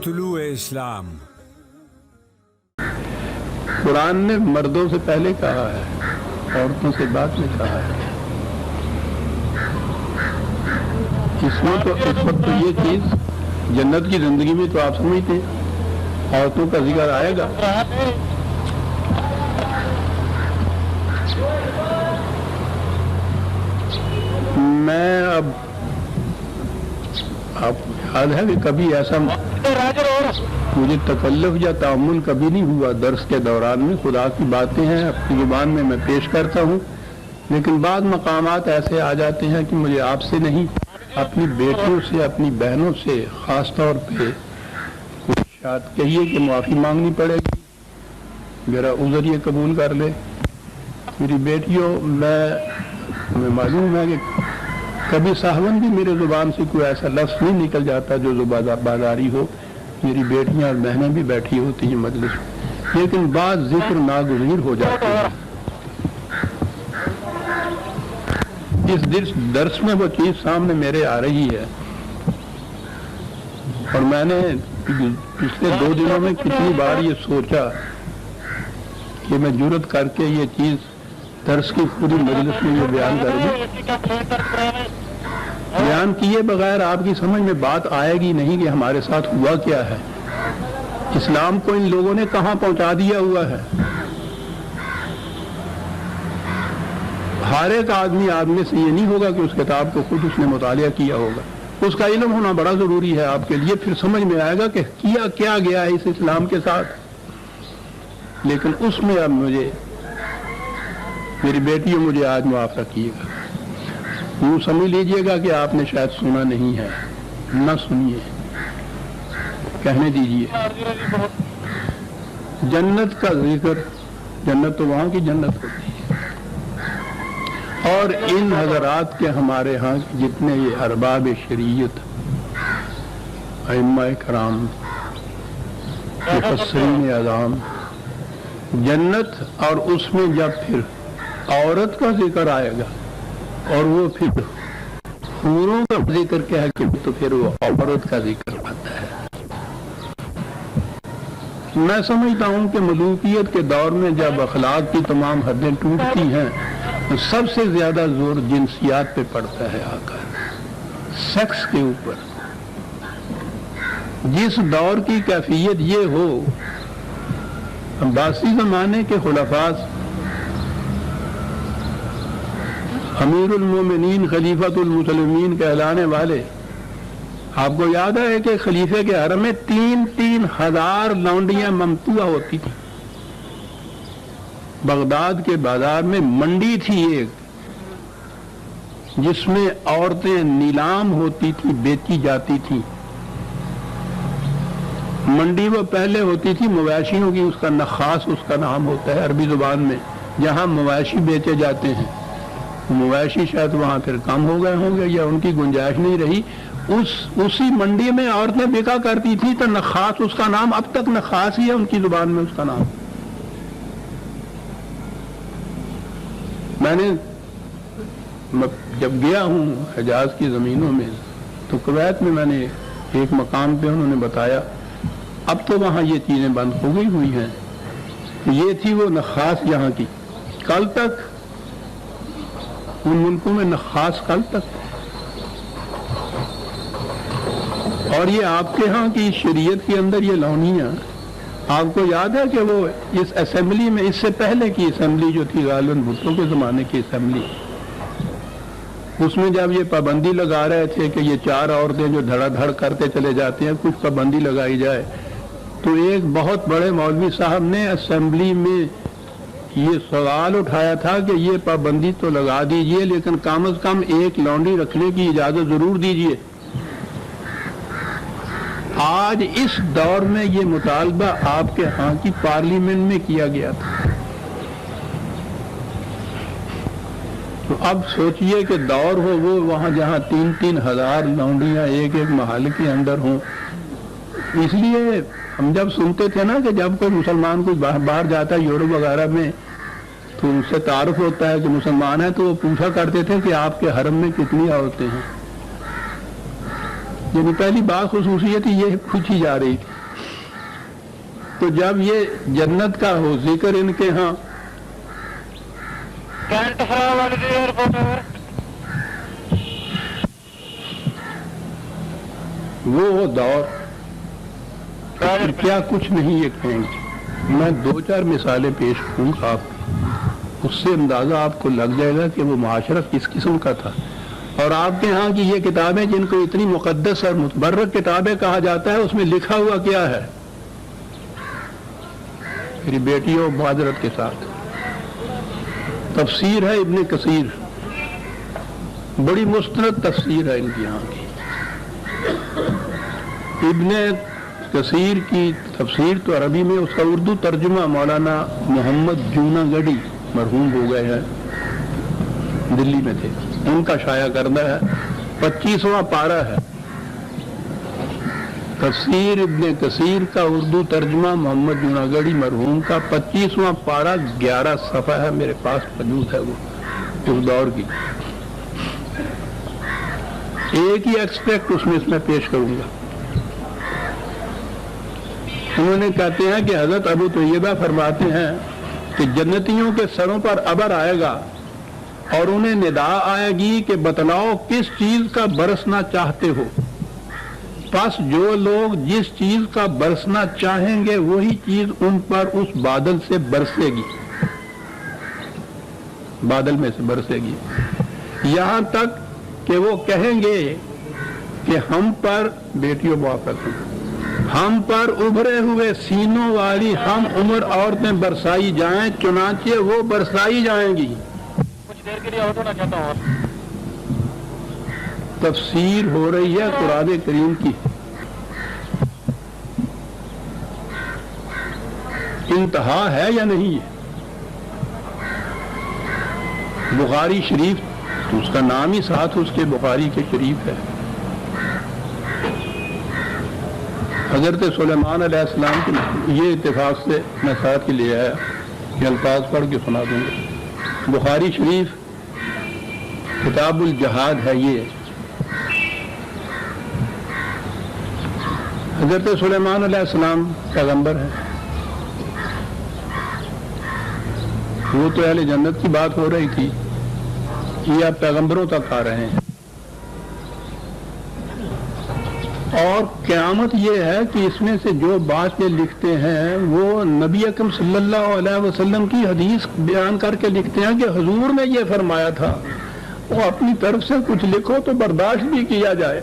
طلوع اسلام۔ قرآن نے مردوں سے پہلے کہا ہے، عورتوں سے بعد میں کہا ہے۔ اس میں تو اس وقت یہ چیز جنت کی زندگی میں تو آپ سمجھتے ہیں عورتوں کا ذکر آئے گا۔ میں اب آپ یاد ہے کہ کبھی ایسا مجھے تکلف یا تعامل کبھی نہیں ہوا درس کے دوران میں، خدا کی باتیں ہیں اپنی زبان میں میں پیش کرتا ہوں، لیکن بعض مقامات ایسے آ جاتے ہیں کہ مجھے آپ سے نہیں، اپنی بیٹیوں سے، اپنی بہنوں سے خاص طور پہ شاید کہیے کہ معافی مانگنی پڑے گی، میرا عذر یہ قبول کر لے۔ میری بیٹیوں، میں معلوم ہے کہ کبھی صاحبن بھی میرے زبان سے کوئی ایسا لفظ نہیں نکل جاتا جو بازاری ہو، میری بیٹیاں اور بہنیں بھی بیٹھی ہوتی ہیں مجلس میں، لیکن بعض ذکر ناگزیر ہو جاتے ہیں۔ اس درس میں وہ چیز سامنے میرے آ رہی ہے، اور میں نے پچھلے 2 دنوں میں کتنی بار یہ سوچا کہ میں جرأت کر کے یہ چیز درس کی پوری مجلس میں یہ بیان کر دوں۔ بیان کیے بغیر آپ کی سمجھ میں بات آئے گی نہیں کہ ہمارے ساتھ ہوا کیا ہے، اسلام کو ان لوگوں نے کہاں پہنچا دیا ہوا ہے۔ ہر ایک آدمی سے یہ نہیں ہوگا کہ اس کتاب کو خود اس نے مطالعہ کیا ہوگا، اس کا علم ہونا بڑا ضروری ہے آپ کے لیے، پھر سمجھ میں آئے گا کہ کیا گیا ہے اس اسلام کے ساتھ۔ لیکن اس میں اب میری بیٹیوں مجھے آج معاف رکھیے گا، یوں سمجھ لیجئے گا کہ آپ نے شاید سنا نہیں ہے، نہ سنیے، کہنے دیجئے۔ جنت کا ذکر، جنت تو وہاں کی جنت ہوتی ہے، اور ان حضرات کے ہمارے ہاں جتنے یہ ارباب شریعت، ائمہ کرام، مفسرین اعظام، جنت اور اس میں جب پھر عورت کا ذکر آئے گا اور وہ پھر حوروں کا ذکر کیا ہے کہ تو پھر وہ عورت کا ذکر آتا ہے۔ میں سمجھتا ہوں کہ ملوکیت کے دور میں جب اخلاق کی تمام حدیں ٹوٹتی ہیں تو سب سے زیادہ زور جنسیات پہ پڑتا ہے، آقا سیکس کے اوپر۔ جس دور کی کیفیت یہ ہو، عباسی زمانے کے خلفاء امیر المومنین خلیفۃ المسلمین کہلانے والے، آپ کو یاد ہے کہ خلیفے کے حرم میں 3,000 لونڈیاں ممتوع ہوتی تھیں۔ بغداد کے بازار میں منڈی تھی ایک، جس میں عورتیں نیلام ہوتی تھیں، بیچی جاتی تھیں۔ منڈی وہ پہلے ہوتی تھی مویشیوں کی، اس کا نخاس اس کا نام ہوتا ہے عربی زبان میں، جہاں مویشی بیچے جاتے ہیں۔ مویشی شاید وہاں پھر کم ہو گئے ہوں گے یا ان کی گنجائش نہیں رہی، اسی منڈی میں عورتیں بکا کرتی تھی، تو نخاس اس کا نام، اب تک نخاس ہی ہے ان کی زبان میں اس کا نام۔ میں نے جب گیا ہوں حجاز کی زمینوں میں تو کویت میں نے ایک مقام پہ انہوں نے بتایا، اب تو وہاں یہ چیزیں بند ہو گئی ہوئی ہیں، یہ تھی وہ نخاس یہاں کی، کل تک ان ملکوں میں نخاس کل تک، اور یہ آپ کے ہاں کی شریعت کے اندر یہ لونیاں، آپ کو یاد ہے کہ وہ اس اسمبلی میں، اس سے پہلے کی اسمبلی جو تھی غالباً بھٹو کے زمانے کی اسمبلی، اس میں جب یہ پابندی لگا رہے تھے کہ یہ 4 عورتیں جو دھڑا دھڑ کرتے چلے جاتے ہیں کچھ پابندی لگائی جائے، تو ایک بہت بڑے مولوی صاحب نے اسمبلی میں یہ سوال اٹھایا تھا کہ یہ پابندی تو لگا دیجئے لیکن کم از کم ایک لونڈی رکھنے کی اجازت ضرور دیجئے۔ آج اس دور میں یہ مطالبہ آپ کے ہاں کی پارلیمنٹ میں کیا گیا تھا، تو اب سوچئے کہ دور ہو وہ وہاں جہاں 3,000 لونڈیاں ایک محل کے اندر ہوں۔ اس لیے ہم جب سنتے تھے نا کہ جب کوئی مسلمان کوئی باہر جاتا ہے یورپ وغیرہ میں تو ان سے تعارف ہوتا ہے کہ مسلمان ہے، تو وہ پوچھا کرتے تھے کہ آپ کے حرم میں کتنی عورتیں ہیں، یعنی پہلی بات خصوصیت یہ پوچھی جا رہی تھی۔ تو جب یہ جنت کا ہو ذکر ان کے ہاں وہ دور کیا کچھ نہیں یہ کہیں گے. میں 2-4 مثالیں پیش کروں گا آپ کو، اس سے اندازہ آپ کو لگ جائے گا کہ وہ معاشرہ کس قسم کا تھا. اور آپ کے ہاں کی یہ کتابیں جن کو اتنی مقدس اور متبرک کتابیں کہا جاتا ہے، اس میں لکھا ہوا کیا ہے؟ میری بیٹیوں معذرت کے ساتھ تفسیر ہے ابن کثیر، بڑی مستند تفسیر ہے ان کی یہاں کی. ابن کثیر کی تفسیر تو عربی میں، اس کا اردو ترجمہ مولانا محمد جوناگڑھی مرحوم ہو گئے ہیں، دلی میں تھے، ان کا شائع کردہ ہے. 25واں پارہ ہے تفسیر ابن کثیر کا، اردو ترجمہ محمد جوناگڑھی مرحوم کا. 25واں پارہ 11 صفحہ ہے، میرے پاس موجود ہے وہ اس دور کی. ایک ہی ایکسپیکٹ اس میں پیش کروں گا. انہوں نے کہتے ہیں کہ حضرت ابو طیبہ فرماتے ہیں کہ جنتیوں کے سروں پر ابر آئے گا اور انہیں ندا آئے گی کہ بتلاؤ کس چیز کا برسنا چاہتے ہو. پس جو لوگ جس چیز کا برسنا چاہیں گے وہی چیز ان پر اس بادل سے برسے گی، بادل میں سے برسے گی، یہاں تک کہ وہ کہیں گے کہ ہم پر، بیٹیوں موافق ہیں، ہم پر ابھرے ہوئے سینوں والی ہم عمر عورتیں برسائی جائیں، چنانچہ وہ برسائی جائیں گی. کچھ دیر کے لیے اور ہونا چاہتا ہوں. تفسیر ہو رہی ہے قرآن کریم کی. انتہا ہے یا نہیں ہے؟ بخاری شریف، تو اس کا نام ہی ساتھ اس کے بخاری کے شریف ہے. حضرت سلیمان علیہ السلام کی، یہ اتفاق سے میں ساتھ ہی لیا ہے، یہ الفاظ پڑھ کے سنا دوں گا. بخاری شریف کتاب الجہاد ہے. یہ حضرت سلیمان علیہ السلام پیغمبر ہے، وہ تو اہل جنت کی بات ہو رہی تھی، یہ آپ پیغمبروں تک آ رہے ہیں. اور قیامت یہ ہے کہ اس میں سے جو بات یہ لکھتے ہیں وہ نبی اکرم صلی اللہ علیہ وسلم کی حدیث بیان کر کے لکھتے ہیں کہ حضور نے یہ فرمایا تھا. وہ اپنی طرف سے کچھ لکھو تو برداشت بھی کیا جائے.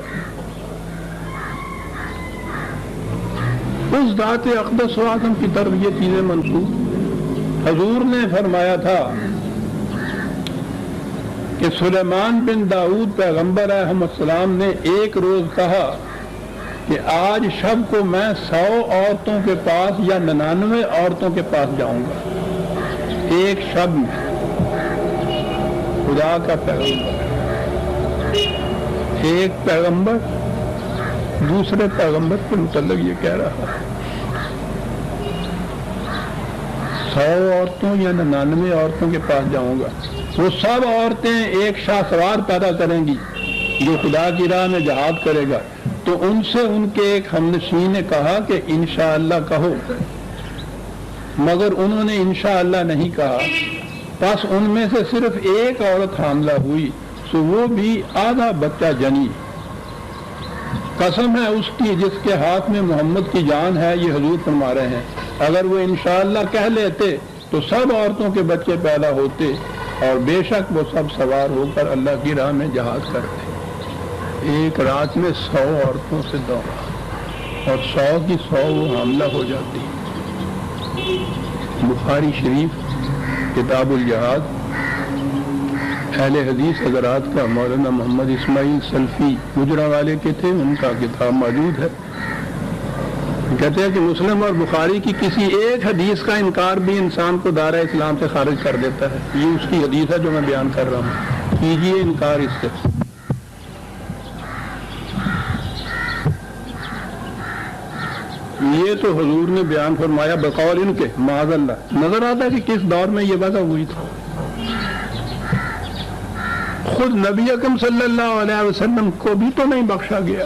اس ذات اقدس و اعظم کی طرف یہ چیزیں منسوب. حضور نے فرمایا تھا کہ سلیمان بن داؤد پیغمبر علیہ السلام نے ایک روز کہا کہ آج شب کو میں 100 عورتوں کے پاس یا 99 عورتوں کے پاس جاؤں گا. ایک شب میں خدا کا پیغمبر، ایک پیغمبر دوسرے پیغمبر کے متعلق یہ کہہ رہا ہے 100 عورتوں یا 99 عورتوں کے پاس جاؤں گا. وہ سب عورتیں ایک شاہ سوار پیدا کریں گی جو خدا کی راہ میں جہاد کرے گا. تو ان سے ان کے ایک ہمنشین نے کہا کہ انشاءاللہ کہو، مگر انہوں نے انشاءاللہ نہیں کہا. پس ان میں سے صرف ایک عورت حاملہ ہوئی، سو وہ بھی آدھا بچہ جنی. قسم ہے اس کی جس کے ہاتھ میں محمد کی جان ہے، یہ حضور فرما رہے ہیں. اگر وہ انشاءاللہ کہہ لیتے تو سب عورتوں کے بچے پیدا ہوتے، اور بے شک وہ سب سوار ہو کر اللہ کی راہ میں جہاد کرتے. ایک رات میں 100 عورتوں سے دوڑا اور 100 کی 100 وہ حاملہ ہو جاتی. بخاری شریف کتاب الجہاد، اہل حدیث حضرات کا مولانا محمد اسماعیل سلفی گجرا والے کے تھے، ان کا کتاب موجود ہے. کہتے ہیں کہ مسلم اور بخاری کی کسی ایک حدیث کا انکار بھی انسان کو دائرہ اسلام سے خارج کر دیتا ہے. یہ اس کی حدیث ہے جو میں بیان کر رہا ہوں. کیجئے انکار اس سے. یہ تو حضور نے بیان فرمایا بقول ان کے، معاذ اللہ. نظر آتا ہے کہ کس دور میں یہ وضع ہوئی تھی. خود نبی اکرم صلی اللہ علیہ وسلم کو بھی تو نہیں بخشا گیا.